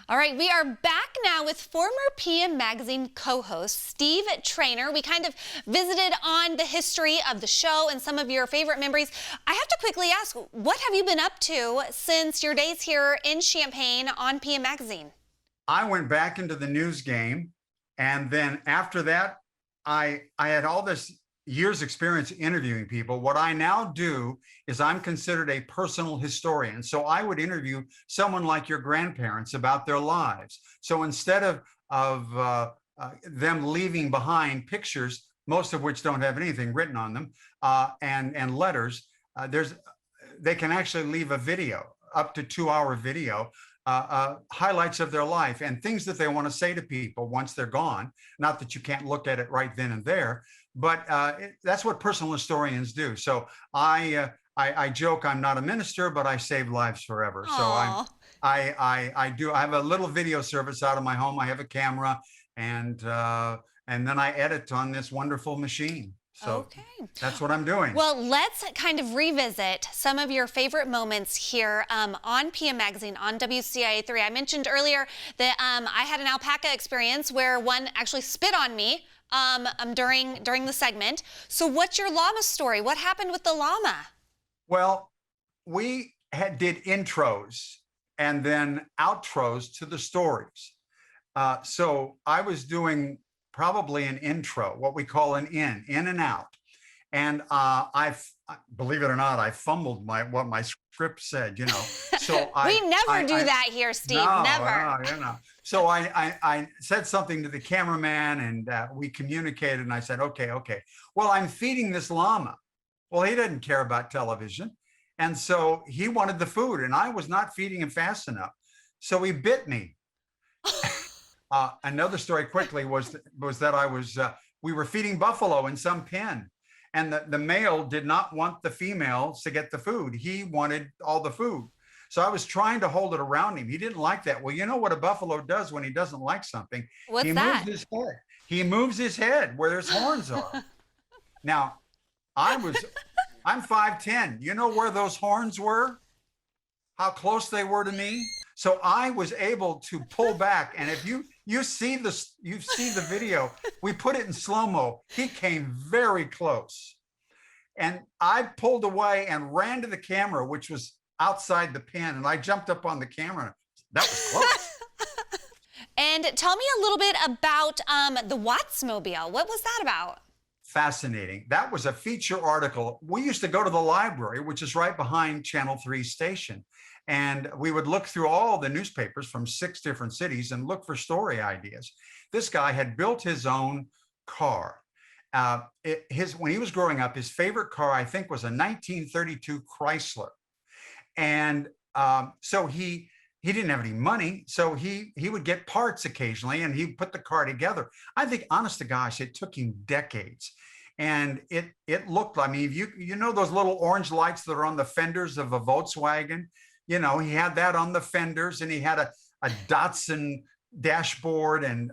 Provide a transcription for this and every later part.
All right, we are back now with former PM Magazine co-host Steve Trainor. We kind of visited on the history of the show and some of your favorite memories. I have to quickly ask, what have you been up to since your days here in Champaign on PM Magazine? I went back into the news game, and then after that, I had all this years experience interviewing people. What I now do is I'm considered a personal historian. So I would interview someone like your grandparents about their lives. So instead of them leaving behind pictures, most of which don't have anything written on them, and letters, they can actually leave a video, up to 2-hour video, highlights of their life and things that they want to say to people once they're gone. Not that you can't look at it right then and there, but that's what personal historians do. So I joke I'm not a minister, but I save lives forever. Aww. So I have a little video service out of my home. I have a camera, and then I edit on this wonderful machine. So okay, that's what I'm doing. Well, let's kind of revisit some of your favorite moments here on PM Magazine, on WCIA 3. I mentioned earlier that I had an alpaca experience where one actually spit on me during the segment. So what's your llama story? What happened with the llama? Well, we did intros and then outros to the stories. So I was doing probably an intro, what we call an in and out. And believe it or not, I fumbled what my script said, So we never do that here, Steve. No, never. No. So I said something to the cameraman, and we communicated, and I said, okay. Well, I'm feeding this llama. Well, he didn't care about television. And so he wanted the food, and I was not feeding him fast enough. So he bit me. Another story quickly was that we were feeding buffalo in some pen, and the male did not want the females to get the food. He wanted all the food. So I was trying to hold it around him. He didn't like that. Well, you know what a buffalo does when he doesn't like something? What's that? Moves his head. He moves his head where his horns are. Now, I'm 5'10". You know where those horns were? How close they were to me? So I was able to pull back, and if you see the video, we put it in slow-mo. He came very close, and I pulled away and ran to the camera, which was outside the pen, and I jumped up on the camera. That was close. And tell me a little bit about the Wattsmobile. What was that about? Fascinating. That was a feature article. We used to go to the library, which is right behind Channel 3 station. And we would look through all the newspapers from 6 different cities and look for story ideas. This guy had built his own car. When he was growing up, his favorite car, I think, was a 1932 Chrysler. And so he didn't have any money, so he would get parts occasionally, and he'd put the car together. I think, honest to gosh, it took him decades. And it looked, I mean, you know those little orange lights that are on the fenders of a Volkswagen? He had that on the fenders, and he had a Datsun dashboard, and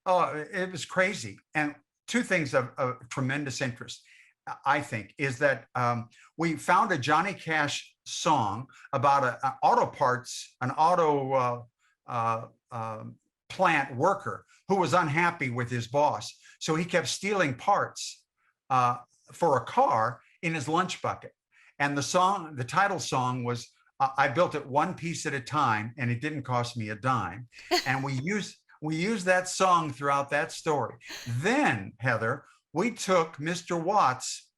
it was crazy. And two things of tremendous interest, I think, is that we found a Johnny Cash song about an auto plant worker who was unhappy with his boss. So he kept stealing parts for a car in his lunch bucket. And the title song was, I built it one piece at a time, and it didn't cost me a dime. And we used that song throughout that story. Then, Heather, we took Mr. Watts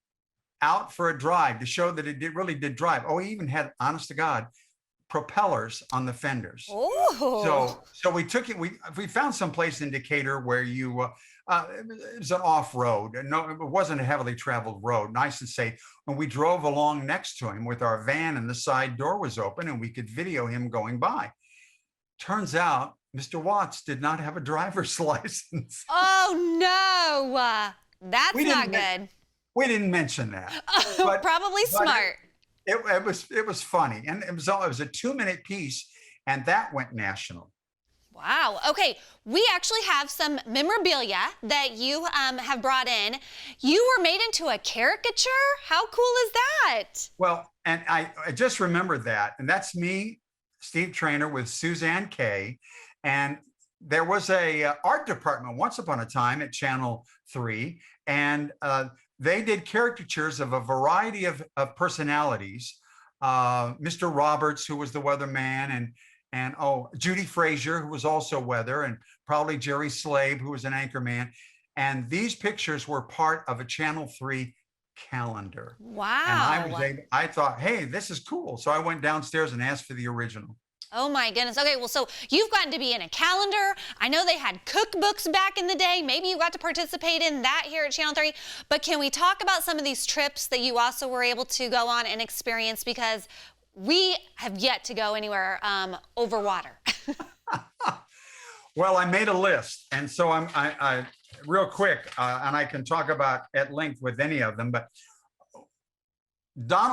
out for a drive to show that it really did drive. Oh, he even had, honest to God, propellers on the fenders. Oh. So we took it. We found some place in Decatur where it was an off-road. No, it wasn't a heavily traveled road, nice and safe. And we drove along next to him with our van, and the side door was open, and we could video him going by. Turns out Mr. Watts did not have a driver's license. Oh no, that's not good. We didn't mention that. But probably smart. It was funny, and it was a 2-minute piece, and that went national. Wow. Okay, we actually have some memorabilia that you have brought in. You were made into a caricature? How cool is that? Well, and I just remembered that, and that's me Steve Trainor with Suzanne Kay, and there was a art department once upon a time at Channel 3, and they did caricatures of a variety of personalities. Mr. Roberts, who was the weatherman, and Judy Frazier, who was also weather, and probably Jerry Slave, who was an anchorman. And these pictures were part of a Channel 3 calendar. Wow. And I thought, hey, this is cool. So I went downstairs and asked for the original. Oh my goodness. Okay, well, so you've gotten to be in a calendar. I know they had cookbooks back in the day. Maybe you got to participate in that here at Channel 3. But can we talk about some of these trips that you also were able to go on and experience? Because we have yet to go anywhere over water. Well, I made a list. And so I real quick, and I can talk about at length with any of them, but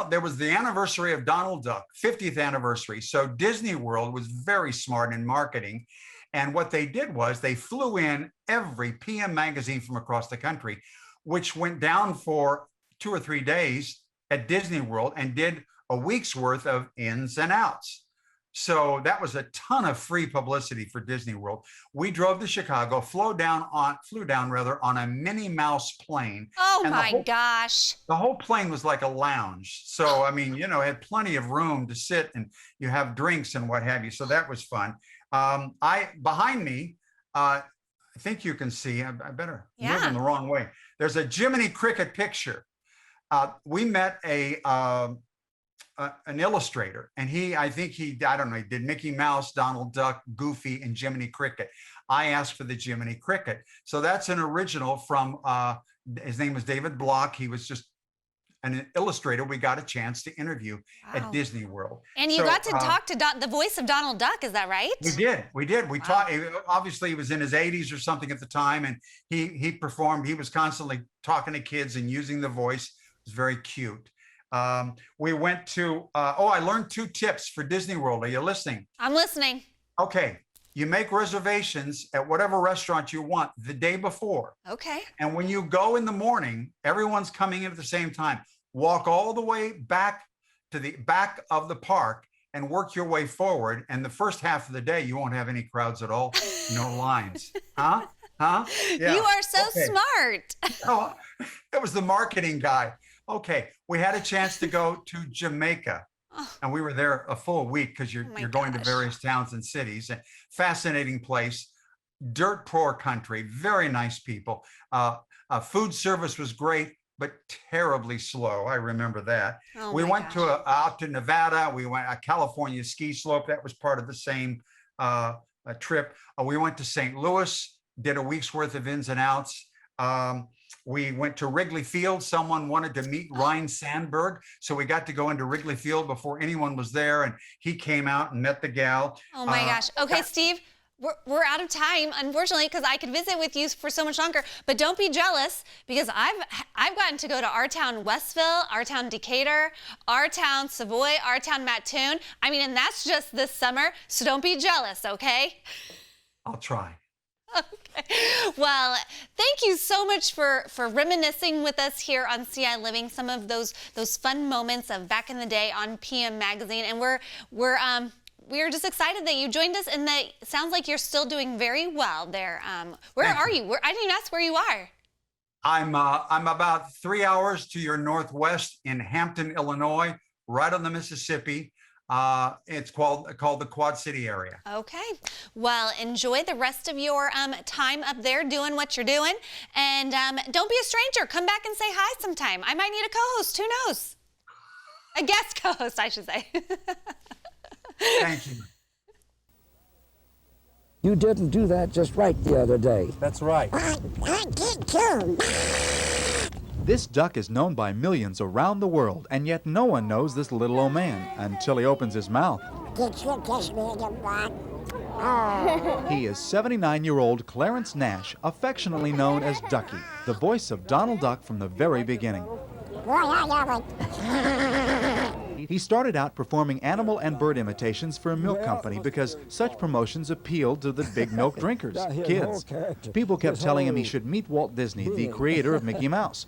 there was the anniversary of Donald Duck, 50th anniversary. So Disney World was very smart in marketing. And what they did was they flew in every PM magazine from across the country, which went down for 2 or 3 days at Disney World and did a week's worth of ins and outs. So that was a ton of free publicity for Disney World. We drove to Chicago, flew down on a Minnie Mouse plane. Oh my gosh. The whole plane was like a lounge. So, I mean, had plenty of room to sit and you have drinks and what have you. So that was fun. Behind me, I think you can see, I better move in the wrong way. There's a Jiminy Cricket picture. We met an illustrator, and I don't know, he did Mickey Mouse, Donald Duck, Goofy, and Jiminy Cricket. I asked for the Jiminy Cricket. So that's an original from, his name was David Block. He was just an illustrator we got a chance to interview at Disney World. And you got to talk to the voice of Donald Duck, is that right? We did. We talked, obviously he was in his 80s or something at the time, and he performed, he was constantly talking to kids and using the voice. It was very cute. We went to, I learned 2 tips for Disney World. Are you listening? I'm listening. Okay. You make reservations at whatever restaurant you want the day before. Okay. And when you go in the morning, everyone's coming in at the same time. Walk all the way back to the back of the park and work your way forward. And the first half of the day, you won't have any crowds at all. No lines. Huh? Yeah. You are so smart. Oh, it was the marketing guy. Okay, we had a chance to go to Jamaica, and we were there a full week because you're going to various towns and cities. Fascinating place, dirt poor country, very nice people. Food service was great, but terribly slow. I remember that. We went out to Nevada. We went a California ski slope. That was part of the same trip. We went to St. Louis, did a week's worth of ins and outs. We went to Wrigley Field. Someone wanted to meet Ryan Sandberg. So we got to go into Wrigley Field before anyone was there. And he came out and met the gal. Oh my gosh. Okay, Steve, we're out of time, unfortunately, because I could visit with you for so much longer. But don't be jealous, because I've gotten to go to our town Westville, our town Decatur, our town Savoy, our town Mattoon. I mean, and that's just this summer. So don't be jealous, okay? I'll try. Okay. Well, thank you so much for reminiscing with us here on CI Living, some of those fun moments of back in the day on PM Magazine. And we're just excited that you joined us, and that it sounds like you're still doing very well there. Where are you? I didn't even ask where you are. I'm about 3 hours to your northwest in Hampton, Illinois, right on the Mississippi. It's called the Quad City area. Okay. Well, enjoy the rest of your time up there doing what you're doing. And don't be a stranger. Come back and say hi sometime. I might need a co-host. Who knows? A guest co-host, I should say. Thank you. You didn't do that just right the other day. That's right. I did too. This duck is known by millions around the world, and yet no one knows this little old man until he opens his mouth. Did you kiss me in the butt? He is 79-year-old Clarence Nash, affectionately known as Ducky, the voice of Donald Duck from the very beginning. He started out performing animal and bird imitations for a milk company because such promotions appealed to the big milk drinkers, kids. People kept telling him he should meet Walt Disney, the creator of Mickey Mouse.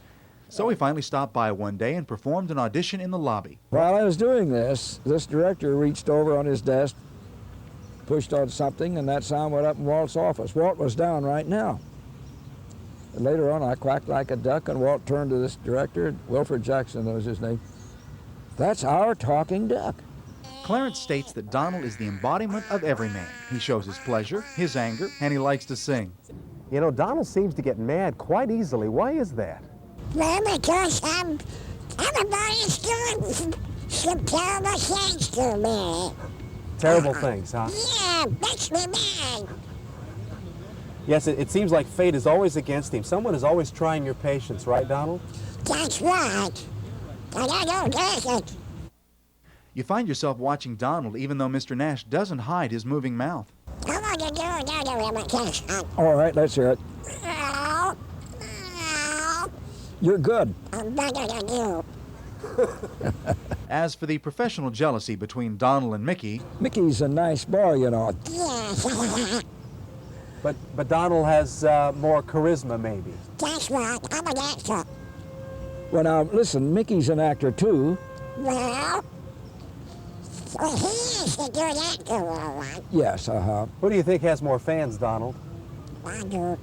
So he finally stopped by one day and performed an audition in the lobby. While I was doing this director reached over on his desk, pushed on something, and that sound went up in Walt's office. Walt was down right now. And later on, I quacked like a duck, and Walt turned to this director, Wilfred Jackson was his name. That's our talking duck. Clarence states that Donald is the embodiment of every man. He shows his pleasure, his anger, and he likes to sing. You know, Donald seems to get mad quite easily. Why is that? Well, because everybody's doing some terrible things to me. Terrible things, huh? Yeah, makes me mad. Yes, it seems like fate is always against him. Someone is always trying your patience, right, Donald? That's right. And I don't like it. You find yourself watching Donald even though Mr. Nash doesn't hide his moving mouth. I want to do another imitation. All right, let's hear it. Ow. Ow. You're good. I'm better than you. As for the professional jealousy between Donald and Mickey, Mickey's a nice boy, you know. Yes. But Donald has more charisma, maybe. That's right. I'm an actor. Well, now, listen, Mickey's an actor, too. Well, he is a good actor, all right. Yes, Who do you think has more fans, Donald? I do.